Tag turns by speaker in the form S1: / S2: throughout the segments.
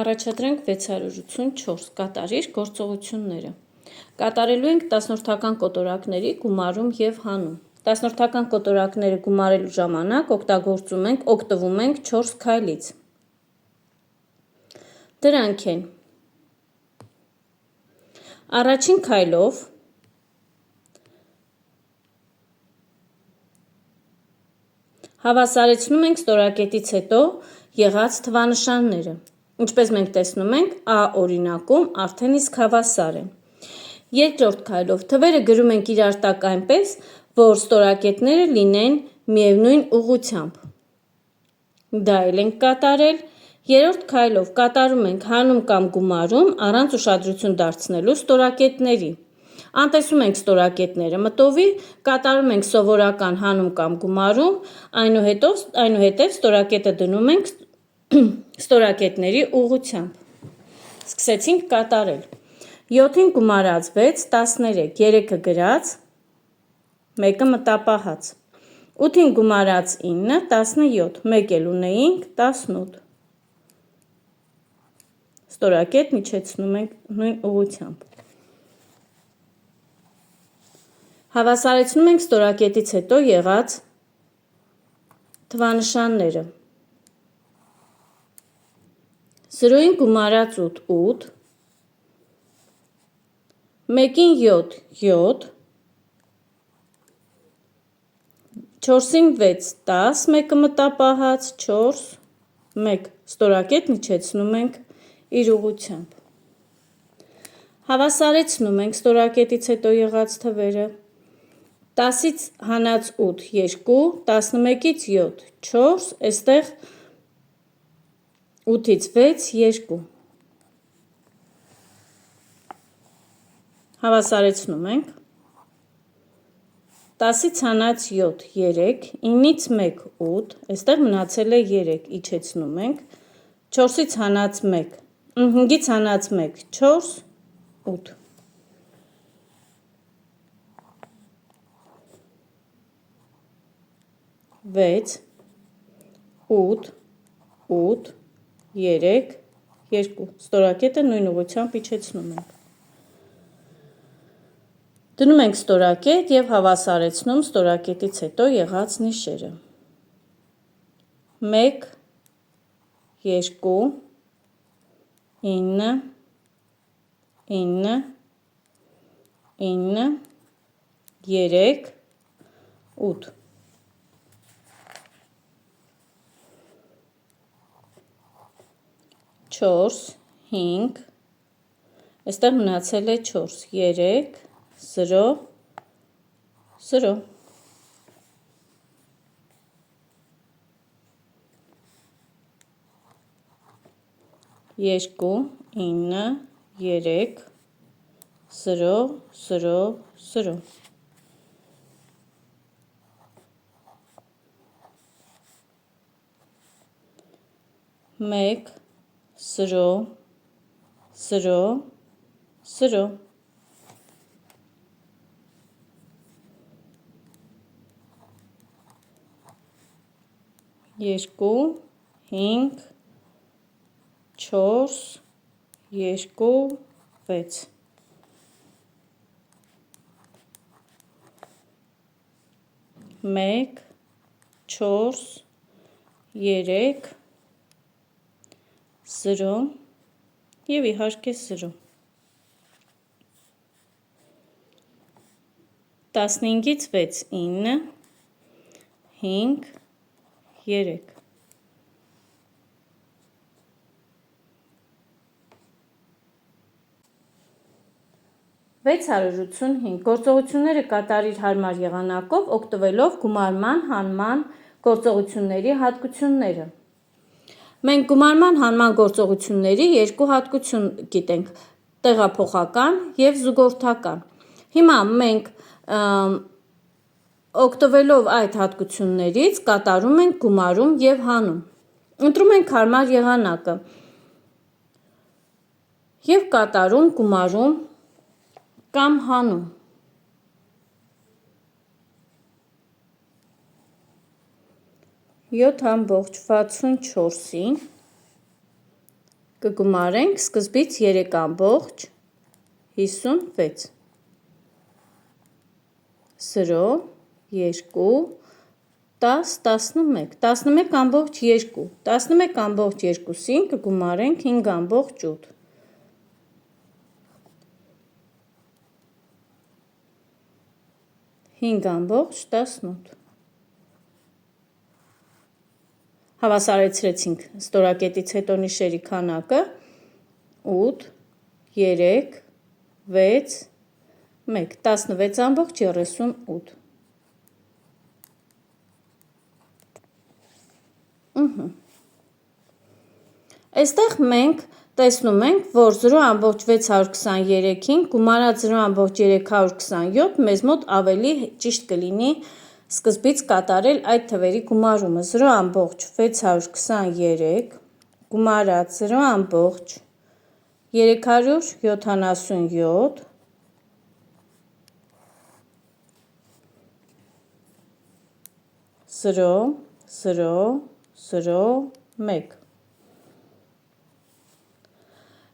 S1: Առաջադրենք 684 կատարիր գործողությունները։ Կատարելու ենք տասնորդական կոտորակների գումարում և հանում։ Տասնորդական կոտորակները գումարելու ժամանակ օգտվում ենք 4 քայլից։ Դրանք են. առաջին քայլով հավասարեցնում ենք ստորակետից հետո եղած թվանշանները։ Ինչպես մենք տեսնում ենք, A օրինակում արդեն իսկ հավասար է։ Երկրորդ քայլով թվերը գրում ենք իրար տակ այնպես, որ ստորակետները լինեն միևնույն ուղղությամբ։ Դա էլ ենք կատարել։ Երրորդ քայլով կատարում ենք հանում կամ գումարում առանց ուշադրություն դարձնելու ստորակետների։ Անտեսում ենք ստորակետները մտովի, կատարում ենք սովորական հանում կամ գումարում, այնուհետև ստորակետը դնում ենք ստորակետների ուղղությամբ։ Սկսեցինք կատարել։ 7-ին գումարած 6, 13, 3-ը գրած, 1-ը մտապահած։ 8-ին գումարած 9, 17, 1 էլ ունեինք, 18։ Ստորակետ իջեցնում ենք նույն ուղղությամբ։ Հավասարեցնում ենք ստորակետից հետո եղած թվանշանները։ 0-ին գումարած 8, 8, 1-ին 7, 7, 4-ին 6, 10, 1-ը մտապահած, 4, 1, ստորակետն իջեցնում ենք իր ուղղությամբ։ Հավասարեցնում ենք ստորակետից հետո եղած թվերը։ 10-ից հանած 8, 2, 11-ից 7, 4, այստեղ 8-ից 6, 2։ Հավասարեցնում ենք։ 10-ից հանած 7, 3, 9-ից 1, 8, այստեղ մնացել է 3, իջեցնում ենք, 4-ից հանած 1, 5-ից հանած 1, 4, 8։ Վեց, 8, 8, 3, 2, ստորակետը նույն ուղղությամբ իջեցնում ենք։ Դնում ենք ստորակետ և հավասարեցնում ստորակետից հետո եղած նիշերը։ 1, 2, 9, 9, 9, 3, 8։ Չորս, 5, այստեղ մնացել է 4, 3, 0, 0։ Երկու, 9, 3, 0, 0, 0։ Մեկ, 0, 0, 0։ Երկու, 5, 4, 2, 6։ Մեկ, 4, 3, 0 և իհարկե 0։ 15-ից 6, 9, 5, 3։ 685 գործողությունները կատարիր հարմար եղանակով օգտվելով գումարման, հանման գործողությունների հատկությունները։ Մենք գումարման հանման գործողությունների երկու հատկություն գիտենք՝ տեղափոխական և զուգորդական։ Հիմա մենք օգտվելով այդ հատկություններից կատարում ենք գումարում և հանում։ Ընտրում ենք հարմար եղանակը և կատարում գումարում կամ հանում։ Յոթ ամբողջ 64-ին կգումարենք սկզբից 3,56 0 2 10 11 11,2 11,2-ին կգումարենք 5,8 5,18 Հավասարեցրեցինք ստորակետից հետո նիշերի քանակը 8 3 6 1 16,38 Այստեղ մենք տեսնում ենք, որ 0,623-ին գումարած 0,327 մեզ մոտ ավելի ճիշտ կլինի սկզբից կատարել այդ թվերի գումարումը 0,623 գումարած 0,377 0 0 0 1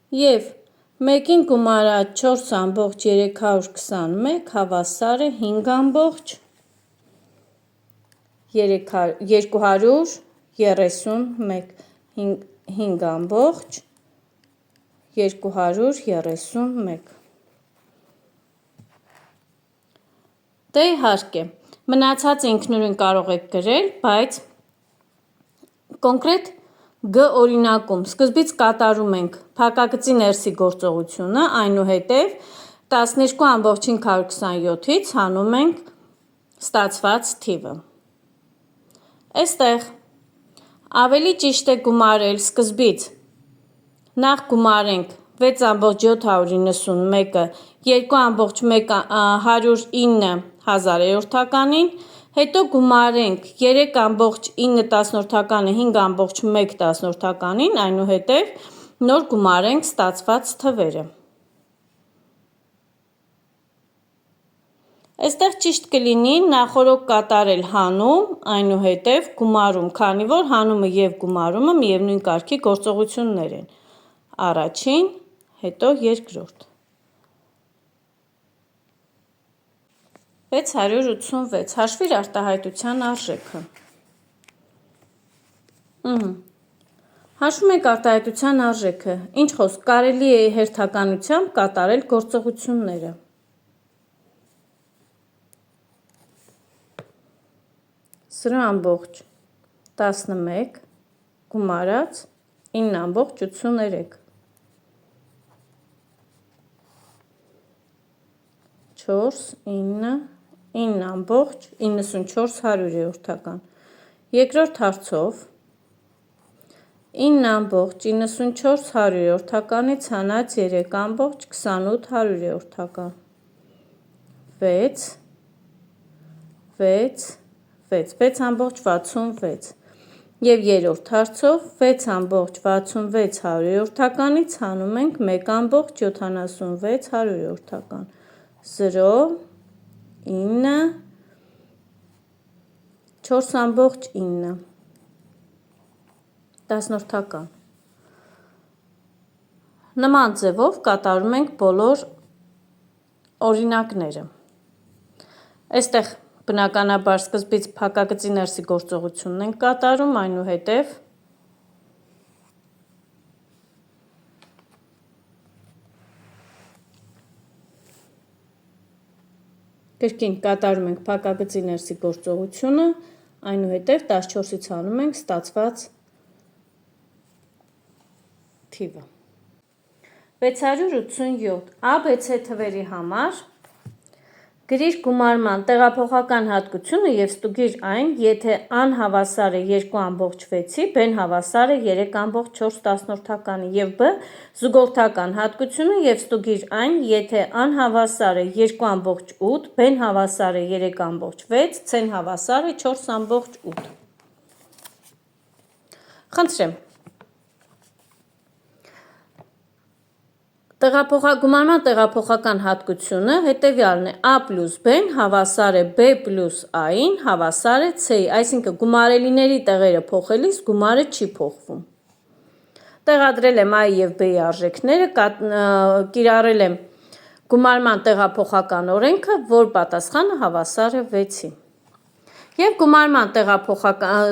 S1: Եվ 1-ին գումարած 4,321 հավասար է 5,231 5,231 Դե իհարկե, մնացած ինքնուրույն կարող եք գրել, բայց կոնկրետ Գ օրինակում սկզբից կատարում ենք փակագծի ներսի գործողությունը, այնուհետև 12,527-ից հանում ենք ստացված թիվը։ Այստեղ ավելի ճիշտ է գումարել սկզբից, նախ գումարենք 6,791-ը 2,109 հազարերորդականին, հետո գումարենք 3,9-ը 5,1-ին, այնուհետև նոր գումարենք ստացված թվերը։ Այստեղ ճիշտ կլինի նախորոք կատարել հանում, այնուհետև գումարում, քանի որ հանումը և գումարումը միևնույն կարգի գործողություններ են։ Առաջին, հետո երկրորդ։ 686 հաշվիր արտահայտության արժեքը։ Հաշվում ենք արտահայտության արժեքը, ինչ խոսք, կարելի է հերթականությամբ կատարել գործողությունները։ 0,11 գումարած 9,83 4 9 9,94 հարյուրերորդական Երկրորդ հարցով 9,94 հարյուրերորդականից հանած 3,28 հարյուրերորդական 6 6,66 Եվ երրորդ հարցով 6,66 հարյուրերորդականից հանում ենք 1,76 հարյուրերորդական 0 9 4,9 տասնորդական Նման ձևով կատարում ենք բոլոր օրինակները։ Այստեղ բնականաբար սկզբից փակագծի ներսի գործողությունն ենք կատարում, այնուհետև կրկին կատարում ենք փակագծի ներսի գործողությունը, այնուհետև 14-ից հանում ենք ստացված թիվը։ 687 ABC թվերի համար գրիր գումարման տեղափոխական հատկությունը և ստուգիր այն, եթե ան հավասար է 2,6-ի, բն հավասար է 3,4 և B զուգորդական հատկությունը և ստուգիր այն, եթե ան հավասար է 2,8, բն հավասար է 3,6, C-ն հավասար է 4,8 Խնդրեմ Գումարման տեղափոխական հատկությունը հետևյալն է. A plus B-ն հավասար է B plus A-ին հավասար է C-ի, այսինքն գումարելիների տեղերը փոխելիս գումարը չի փոխվում։ տեղադրել եմ A-ի և B-ի արժեքները, կիրառել եմ գումարման տեղափոխական օրենքը, որ պատասխանը հավասար է 6-ի։ Եվ գումարման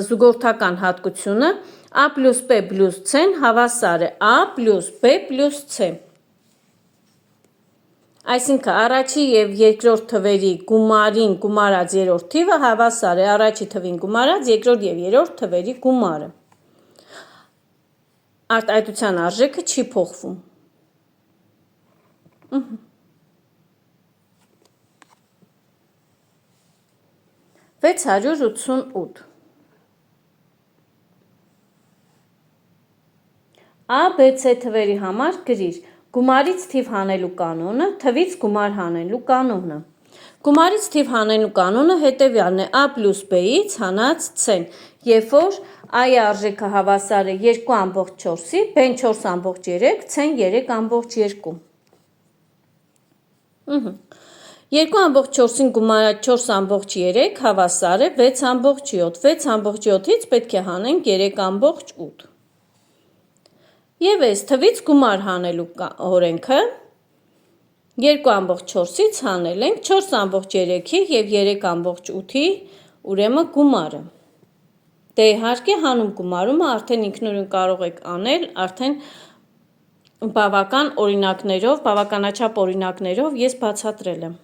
S1: զուգորդական հատկությունը A plus B plus C-ն հավասար է A plus B plus C։ Այսինքն առաջի և երկրորդ թվերի գումարին գումարած երրորդ թիվը հավասար է առաջի թվին գումարած երկրորդ և երրորդ թվերի գումարը։ Արտահայտության արժեքը չի փոխվում։ 688 A, B, C թվերի համար գրիր գումարից թիվ հանելու կանոնը, թվից գումար հանելու կանոնը։ Գումարից թիվ հանելու կանոնը հետևյալն է A plus B-ից հանած C-ն, երբ որ A-ի արժեքը հավասար է 2,4-ի, B-ն 4,3, C-ն 3,2։ 2,4-ին գումարած 4,3 հավասար է 6,7, 6,7-ից պետք է հանենք 3,8։ Եվ այս թվից գումար հանելու օրենքը 2,4-ից հանել ենք 4,3-ի և 3,8-ի ուրեմն գումարը։ Դե իհարկե հանում գումարումը արդեն ինքնուրույն կարող եք անել, արդեն բավականաչափ օրինակներով ես բացատրել եմ։